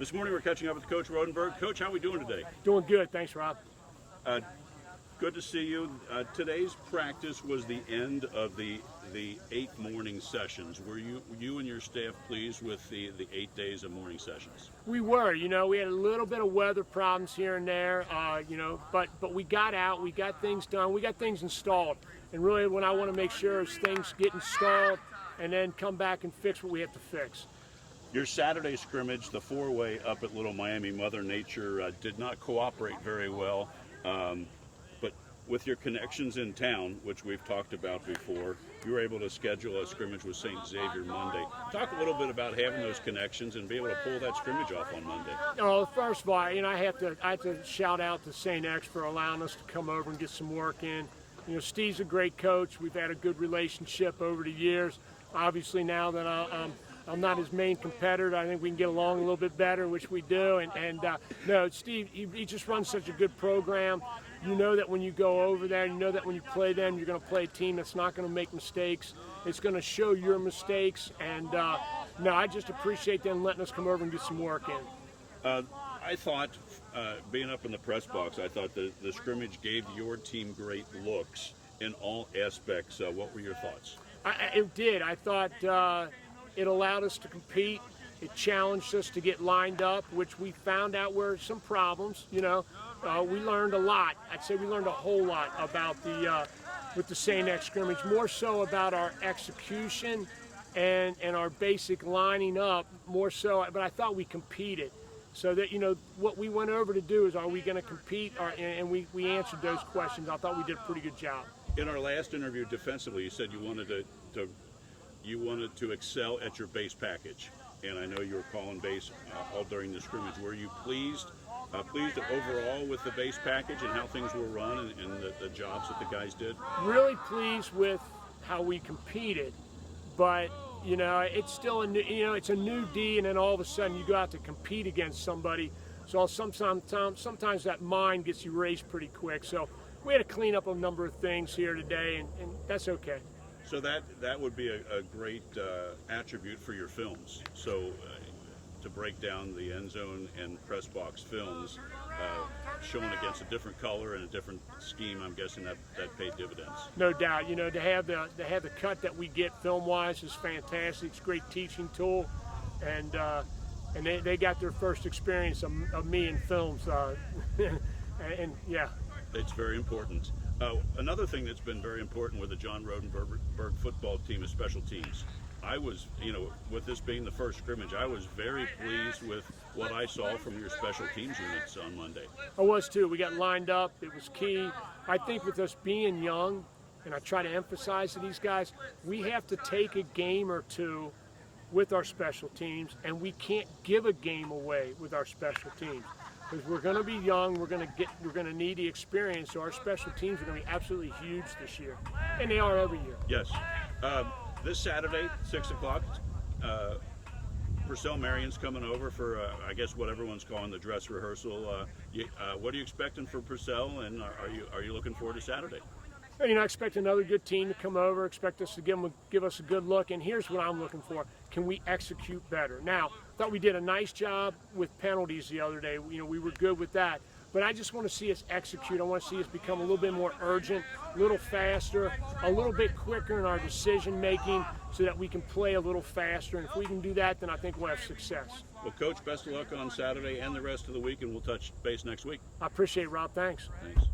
This morning we're catching up with Coach Rodenberg. Coach, how are we doing today? Doing good, thanks, Rob. Good to see you. Today's practice was the end of the 8 morning sessions. Were you and your staff pleased with the 8 days of morning sessions? We were, we had a little bit of weather problems here and there, but we got out, we got things done, we got things installed. And really what I want to make sure is things get installed and then come back and fix what we have to fix. Your Saturday scrimmage, the 4-way up at Little Miami, Mother Nature did not cooperate very well. But with your connections in town, which we've talked about before, you were able to schedule a scrimmage with St. Xavier Monday. Talk a little bit about having those connections and be able to pull that scrimmage off on Monday. Oh, first of all, I have to shout out to St. X for allowing us to come over and get some work in. Steve's a great coach. We've had a good relationship over the years. Obviously, now that I'm not his main competitor, I think we can get along a little bit better, which we do. No, Steve, he just runs such a good program. You know that when you go over there, you know that when you play them, you're going to play a team that's not going to make mistakes. It's going to show your mistakes. And no, I just appreciate them letting us come over and get some work in. I thought, being up in the press box, I thought the scrimmage gave your team great looks in all aspects. What were your thoughts? It did. I thought it allowed us to compete. It challenged us to get lined up, which we found out were some problems. We learned a lot. I'd say we learned a whole lot about with the St. X scrimmage, more so about our execution and our basic lining up, more so. But I thought we competed. So that, what we went over to do is, are we going to compete? And we answered those questions. I thought we did a pretty good job. In our last interview defensively, you said you wanted to excel at your base package. And I know you were calling base all during the scrimmage. Were you pleased overall with the base package and how things were run and the jobs that the guys did? Really pleased with how we competed, but it's still it's a new D, and then all of a sudden you go out to compete against somebody. So sometimes that mind gets erased pretty quick. So we had to clean up a number of things here today, and that's okay. So that would be a great attribute for your films. So to break down the end zone and press box films, shown against a different color and a different scheme, I'm guessing that paid dividends. No doubt. To have the cut that we get film-wise is fantastic. It's a great teaching tool, and they got their first experience of me in films, and yeah. It's very important. Another thing that's been very important with the John Rodenberg football team is special teams. I was, with this being the first scrimmage, I was very pleased with what I saw from your special teams units on Monday. I was too. We got lined up. It was key. I think with us being young, and I try to emphasize to these guys, we have to take a game or two with our special teams, and we can't give a game away with our special teams. Because we're going to be young, we're going to need the experience. So our special teams are going to be absolutely huge this year, and they are every year. Yes. This Saturday, 6 o'clock, Purcell Marion's coming over for, I guess, what everyone's calling the dress rehearsal. What are you expecting for Purcell, and are you looking forward to Saturday? I expect another good team to come over. Expect us to give us a good look. And here's what I'm looking for: can we execute better? Now, I thought we did a nice job with penalties the other day. We were good with that. But I just want to see us execute. I want to see us become a little bit more urgent, a little faster, a little bit quicker in our decision making, so that we can play a little faster. And if we can do that, then I think we'll have success. Well, Coach, best of luck on Saturday and the rest of the week, and we'll touch base next week. I appreciate it, Rob. Thanks. Thanks.